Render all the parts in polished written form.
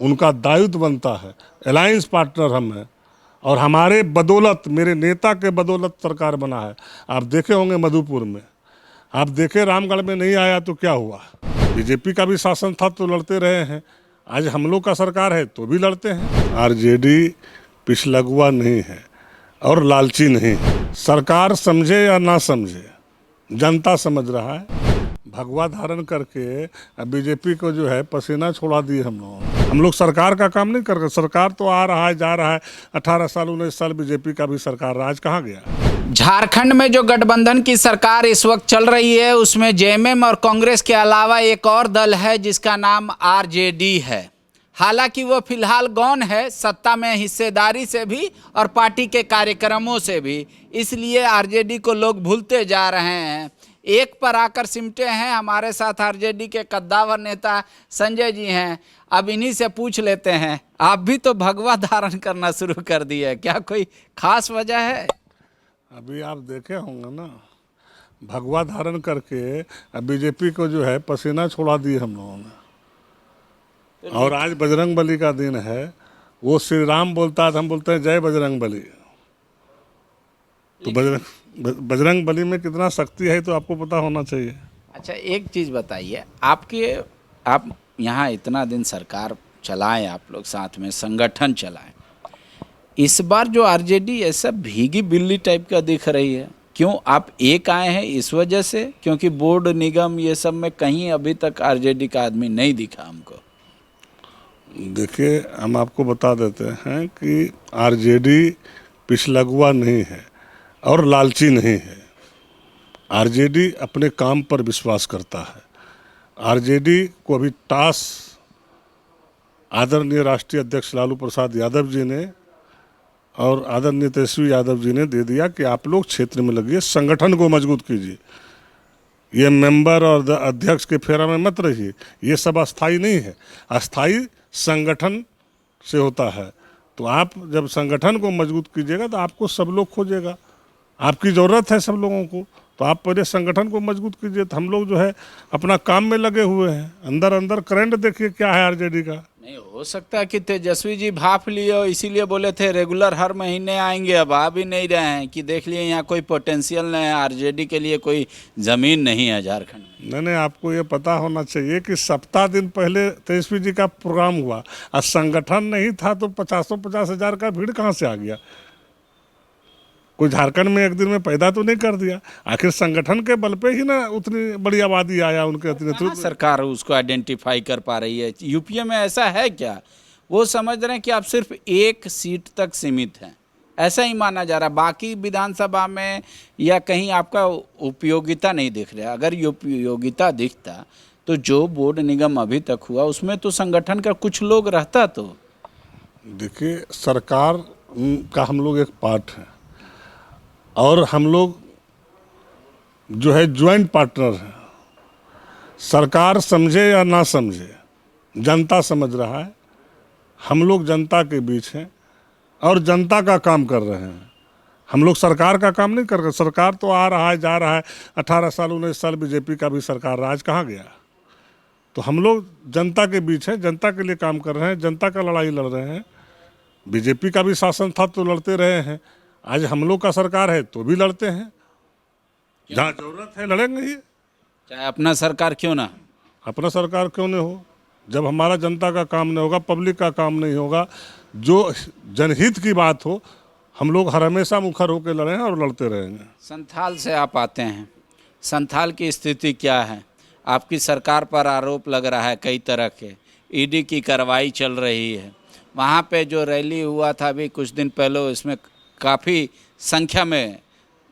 उनका दायित्व बनता है। अलायंस पार्टनर हम हैं और हमारे बदौलत, मेरे नेता के बदौलत सरकार बना है। आप देखे होंगे मधुपुर में, आप देखे रामगढ़ में नहीं आया तो क्या हुआ। बीजेपी का भी शासन था तो लड़ते रहे हैं, आज हम लोग का सरकार है तो भी लड़ते हैं। आरजेडी पिछलगुआ नहीं है और लालची नहीं है। सरकार समझे या ना समझे, जनता समझ रहा है। भगवा धारण करके अब बीजेपी को जो है पसीना छोड़ा दिए हम लोग सरकार का काम नहीं कर रहे। सरकार तो आ रहा है जा रहा है, 18 साल 19 साल बीजेपी का भी सरकार राज कहाँ गया। झारखंड में जो गठबंधन की सरकार इस वक्त चल रही है उसमें जेएमएम और कांग्रेस के अलावा एक और दल है जिसका नाम आरजेडी है। हालांकि वो फिलहाल गौन है सत्ता में हिस्सेदारी से भी और पार्टी के कार्यक्रमों से भी, इसलिए आरजेडी को लोग भूलते जा रहे हैं। एक पर आकर सिमटे हैं। हमारे साथ आरजेडी के कद्दावर नेता संजय जी हैं। अब इन्हीं से पूछ लेते हैं, आप भी तो भगवा धारण करना शुरू कर दिए, क्या कोई खास वजह है? अभी आप देखे होंगे ना, भगवा धारण करके अब बीजेपी को जो है पसीना छोड़ा दिए हम लोगों ने। और आज बजरंग बली का दिन है, वो श्री राम बोलता है, हम बोलते हैं जय बजरंग बली। तो बजरंग बली में कितना शक्ति है तो आपको पता होना चाहिए। अच्छा, एक चीज़ बताइए, आप यहाँ इतना दिन सरकार चलाएं, आप लोग साथ में संगठन चलाएं, इस बार जो आरजेडी ऐसा भीगी बिल्ली टाइप का दिख रही है, क्यों आप एक आए हैं इस वजह से? क्योंकि बोर्ड निगम ये सब में कहीं अभी तक आरजेडी का आदमी नहीं दिखा हमको। देखिए, हम आपको बता देते हैं कि आरजेडी पिछलगुआ नहीं है और लालची नहीं है। आरजेडी अपने काम पर विश्वास करता है। आरजेडी को अभी टास्क आदरणीय राष्ट्रीय अध्यक्ष लालू प्रसाद यादव जी ने और आदरणीय तेजस्वी यादव जी ने दे दिया कि आप लोग क्षेत्र में लगिए, संगठन को मजबूत कीजिए। ये मेंबर और अध्यक्ष के फेरा में मत रहिए, ये सब अस्थाई नहीं है। अस्थाई संगठन से होता है। तो आप जब संगठन को मजबूत कीजिएगा तो आपको सब लोग खोजेगा, आपकी ज़रूरत है सब लोगों को। तो आप पहले संगठन को मजबूत कीजिए। तो हम लोग जो है अपना काम में लगे हुए हैं। अंदर अंदर करंट देखिए क्या है आरजेडी का। नहीं हो सकता कि तेजस्वी जी भाप लिए और इसीलिए बोले थे रेगुलर हर महीने आएंगे, अब आ भी नहीं रहे हैं कि देख लिए यहाँ कोई पोटेंशियल नहीं है, आरजेडी के लिए कोई ज़मीन नहीं है झारखंड में। नहीं, आपको ये पता होना चाहिए कि सप्ताह दिन पहले तेजस्वी जी का प्रोग्राम हुआ और संगठन नहीं था तो 50 हज़ार का भीड़ कहाँ से आ गया। कोई झारखंड में एक दिन में पैदा तो नहीं कर दिया, आखिर संगठन के बल पे ही ना उतनी बड़ी आबादी आया उनके नेतृत्व। सरकार उसको आइडेंटिफाई कर पा रही है। यूपीए में ऐसा है क्या? वो समझ रहे हैं कि आप सिर्फ एक सीट तक सीमित हैं, ऐसा ही माना जा रहा है। बाकी विधानसभा में या कहीं आपका उपयोगिता नहीं दिख रहा। अगर उपयोगिता दिखता तो जो बोर्ड निगम अभी तक हुआ उसमें तो संगठन का कुछ लोग रहता। तो देखिए, सरकार का हम लोग एक पार्ट है और हम लोग जो है ज्वाइंट पार्टनर हैं। सरकार समझे या ना समझे, जनता समझ रहा है। हम लोग जनता के बीच हैं और जनता का काम कर रहे हैं। हम लोग सरकार का काम नहीं कर रहे। सरकार तो आ रहा है जा रहा है, 18 साल 19 साल बीजेपी का भी सरकार राज कहाँ गया। तो हम लोग जनता के बीच हैं, जनता के लिए काम कर रहे हैं, जनता का लड़ाई लड़ रहे हैं। बीजेपी का भी शासन था तो लड़ते रहे हैं, आज हम लोग का सरकार है तो भी लड़ते हैं। जहाँ जरूरत है लड़ेंगे ही, चाहे अपना सरकार क्यों ना। अपना सरकार क्यों नहीं हो, जब हमारा जनता का काम नहीं होगा, पब्लिक का काम नहीं होगा, जो जनहित की बात हो, हम लोग हर हमेशा मुखर होकर लड़े हैं और लड़ते रहेंगे। संथाल से आप आते हैं, संथाल की स्थिति क्या है? आपकी सरकार पर आरोप लग रहा है कई तरह के, ईडी की कार्रवाई चल रही है। वहाँ पे जो रैली हुआ था अभी कुछ दिन पहले, इसमें काफ़ी संख्या में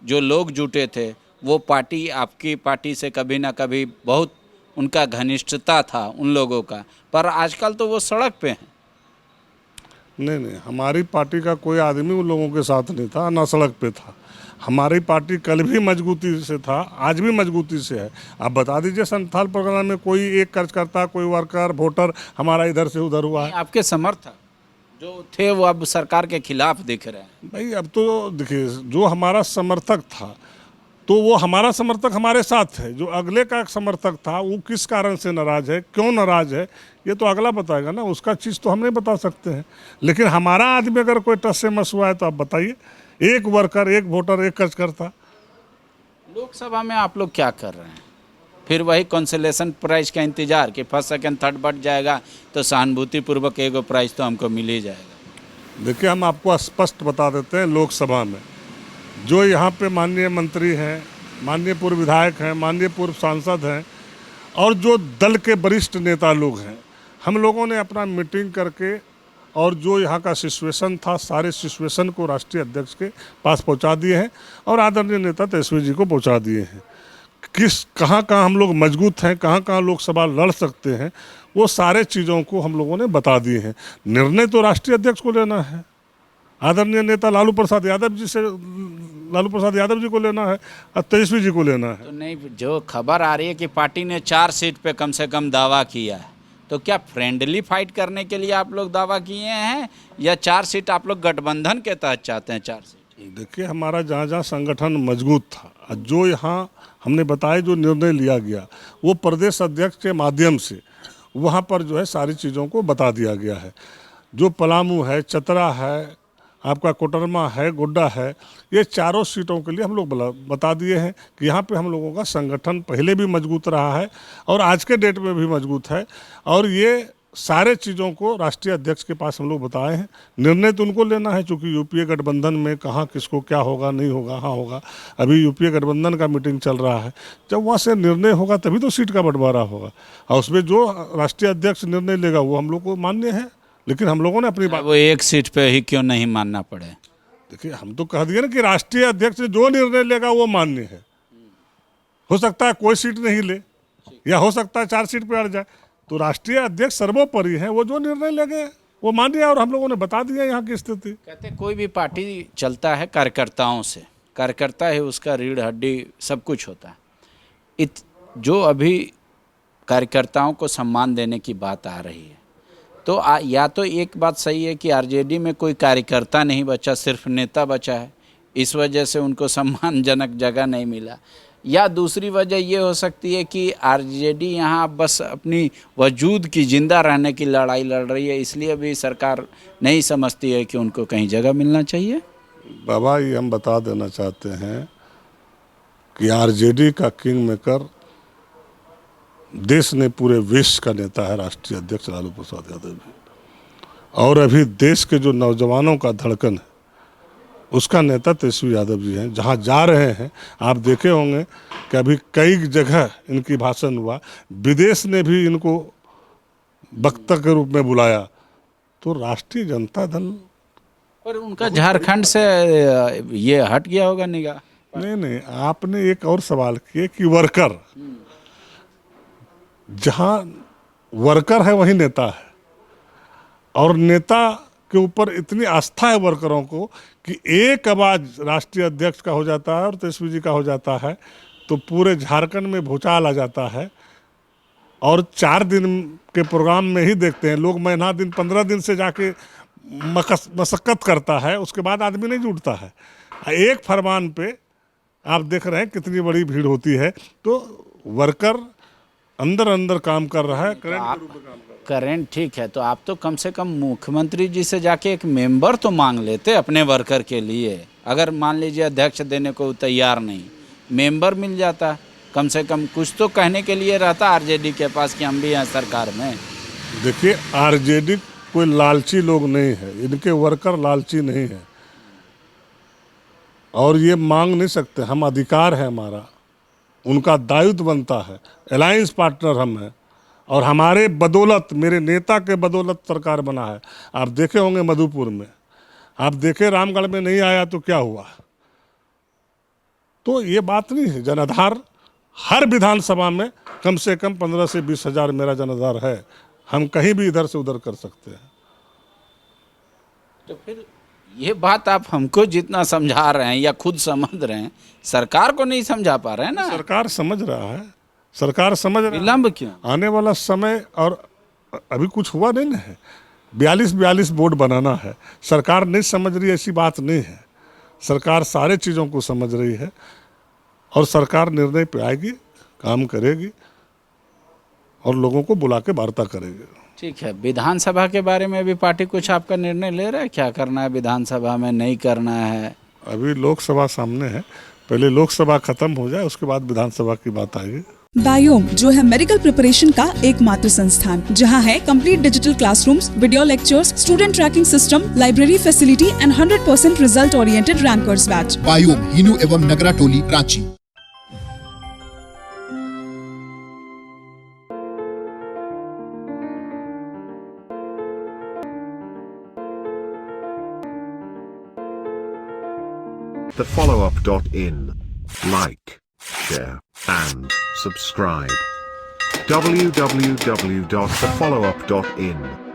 जो लोग जुटे थे, वो पार्टी आपकी पार्टी से कभी ना कभी बहुत उनका घनिष्ठता था उन लोगों का, पर आजकल तो वो सड़क पे हैं। नहीं, हमारी पार्टी का कोई आदमी उन लोगों के साथ नहीं था, ना सड़क पे था। हमारी पार्टी कल भी मजबूती से था, आज भी मजबूती से है। आप बता दीजिए संथाल प्रोग्राम में कोई एक कार्यकर्ता, कोई वर्कर, वोटर हमारा इधर से उधर हुआ है? आपके समर्थक जो थे वो अब सरकार के खिलाफ दिख रहे हैं। भाई अब तो देखिए, जो हमारा समर्थक था तो वो हमारा समर्थक हमारे साथ है, जो अगले का समर्थक था वो किस कारण से नाराज है, क्यों नाराज है, ये तो अगला बताएगा ना, उसका चीज़ तो हम नहीं बता सकते हैं। लेकिन हमारा आदमी अगर कोई टस से मस हुआ है तो आप बताइए, एक वर्कर, एक वोटर, एक कार्यकर्ता। लोकसभा में आप लोग क्या कर रहे हैं? फिर वही कंसोलेशन प्राइज का इंतजार कि फर्स्ट सेकंड थर्ड बढ़ जाएगा तो सहानुभूति पूर्वक एगो प्राइज तो हमको मिल ही जाएगा। देखिए, हम आपको स्पष्ट बता देते हैं, लोकसभा में जो यहाँ पे माननीय मंत्री हैं, माननीय पूर्व विधायक हैं, माननीय पूर्व सांसद हैं और जो दल के वरिष्ठ नेता लोग हैं, हम लोगों ने अपना मीटिंग करके और जो यहाँ का सिचुएशन था, सारे सिचुएशन को राष्ट्रीय अध्यक्ष के पास पहुँचा दिए हैं और आदरणीय नेता तेजस्वी जी को पहुँचा दिए हैं। कहाँ हम लोग मजबूत हैं, कहाँ लोकसभा लड़ सकते हैं, वो सारे चीज़ों को हम लोगों ने बता दिए हैं। निर्णय तो राष्ट्रीय अध्यक्ष को लेना है, आदरणीय नेता लालू प्रसाद यादव जी को लेना है और तेजस्वी जी को लेना है। तो नहीं, जो खबर आ रही है कि पार्टी ने 4 सीट पे कम से कम दावा किया है, तो क्या फ्रेंडली फाइट करने के लिए आप लोग दावा किए हैं या 4 सीट आप लोग गठबंधन के तहत चाहते हैं? 4 सीट देखिए, हमारा जहाँ संगठन मजबूत था, जो यहाँ हमने बताया, जो निर्णय लिया गया वो प्रदेश अध्यक्ष के माध्यम से वहाँ पर जो है सारी चीज़ों को बता दिया गया है। जो पलामू है, चतरा है, आपका कोटरमा है, गोड्डा है, ये चारों सीटों के लिए हम लोग बता दिए हैं कि यहाँ पे हम लोगों का संगठन पहले भी मजबूत रहा है और आज के डेट में भी मजबूत है और ये सारे चीज़ों को राष्ट्रीय अध्यक्ष के पास हम लोग बताए हैं। निर्णय तो उनको लेना है, क्योंकि यूपीए गठबंधन में कहाँ किसको क्या होगा, नहीं होगा, हाँ होगा। अभी यूपीए गठबंधन का मीटिंग चल रहा है, जब वहाँ से निर्णय होगा तभी तो सीट का बंटवारा होगा और उसमें जो राष्ट्रीय अध्यक्ष निर्णय लेगा वो हम लोग को मान्य है। लेकिन हम लोगों ने अपनी बात, वो एक सीट पे ही क्यों नहीं मानना पड़े? देखिए, हम तो कह दिए ना कि राष्ट्रीय अध्यक्ष जो निर्णय लेगा वो मान्य है। हो सकता है कोई सीट नहीं ले या हो सकता है 4 सीट पे अड़ जाए, तो राष्ट्रीय अध्यक्ष सर्वोपरि है, वो जो निर्णय लेंगे वो मान्य है और हम लोगों ने बता दिया यहाँ की स्थिति। कहते कोई भी पार्टी चलता है कार्यकर्ताओं से, कार्यकर्ता है उसका रीढ़ हड्डी सब कुछ होता है। जो अभी कार्यकर्ताओं को सम्मान देने की बात आ रही है, तो या तो एक बात सही है कि आरजेडी में कोई कार्यकर्ता नहीं बचा, सिर्फ नेता बचा है, इस वजह से उनको सम्मानजनक जगह नहीं मिला, या दूसरी वजह ये हो सकती है कि आरजेडी यहाँ बस अपनी वजूद की जिंदा रहने की लड़ाई लड़ रही है, इसलिए भी सरकार नहीं समझती है कि उनको कहीं जगह मिलना चाहिए। बाबा, ये हम बता देना चाहते हैं कि आरजेडी का किंग मेकर देश ने पूरे विश्व का नेता है राष्ट्रीय अध्यक्ष लालू प्रसाद यादव जी, और अभी देश के जो नौजवानों का धड़कन है उसका नेता तेजस्वी यादव जी हैं। जहाँ जा रहे हैं आप देखे होंगे कि अभी कई जगह इनकी भाषण हुआ, विदेश ने भी इनको वक्ता के रूप में बुलाया, तो राष्ट्रीय जनता दल पर उनका झारखंड से ये हट गया होगा निगाह। नहीं, आपने एक और सवाल किए कि वर्कर, जहाँ वर्कर है वहीं नेता है और नेता के ऊपर इतनी आस्था है वर्करों को कि एक आवाज राष्ट्रीय अध्यक्ष का हो जाता है और तेजस्वी जी का हो जाता है तो पूरे झारखंड में भूचाल आ जाता है। और 4 दिन के प्रोग्राम में ही देखते हैं लोग, महीना दिन 15 दिन से जाके मशक्कत करता है, उसके बाद आदमी नहीं जुटता है। एक फरमान पे आप देख रहे हैं कितनी बड़ी भीड़ होती है, तो वर्कर अंदर काम कर रहा है, करंट के रूप में काम कर रहा है। करेंट ठीक है, तो आप तो कम से कम मुख्यमंत्री जी से जाके एक मेंबर तो मांग लेते अपने वर्कर के लिए। अगर मान लीजिए अध्यक्ष देने को तैयार नहीं, मेंबर मिल जाता, कम से कम कुछ तो कहने के लिए रहता आरजेडी के पास कि हम भी हैं सरकार में। देखिए, आरजेडी कोई लालची लोग नहीं है, इनके वर्कर लालची नहीं है और ये मांग नहीं सकते। हम अधिकार है हमारा, उनका दायित्व बनता है। अलायंस पार्टनर हम हैं और हमारे बदौलत, मेरे नेता के बदौलत सरकार बना है। आप देखे होंगे मधुपुर में, आप देखे रामगढ़ में नहीं आया तो क्या हुआ। तो ये बात नहीं है, जनाधार हर विधानसभा में कम से कम 15 से 20 हज़ार मेरा जनाधार है, हम कहीं भी इधर से उधर कर सकते हैं। तो फिर ये बात आप हमको जितना समझा रहे हैं या खुद समझ रहे हैं, सरकार को नहीं समझा पा रहे हैं ना। सरकार समझ रहा है, सरकार समझ रहा है। विलंब क्यों? आने वाला समय, और अभी कुछ हुआ नहीं है, 42 बोर्ड बनाना है। सरकार नहीं समझ रही ऐसी बात नहीं है, सरकार सारे चीज़ों को समझ रही है। और सरकार निर्णय पे आएगी, काम करेगी और लोगों को बुला के वार्ता करेगी। ठीक है, विधानसभा के बारे में भी पार्टी कुछ आपका निर्णय ले रहा है, क्या करना है विधानसभा में, नहीं करना है? अभी लोकसभा सामने है, पहले लोकसभा खत्म हो जाए उसके बाद विधानसभा की बात आएगी। बायोम जो है मेडिकल प्रिपरेशन का एकमात्र संस्थान जहां है complete digital classrooms, video lectures, student tracking system, library facility and 100% result oriented rankers batch. Biome Hinoo एवं नगरा टोली, Ranchi. thefollowup.in. Like, share, and subscribe. www.thefollowup.in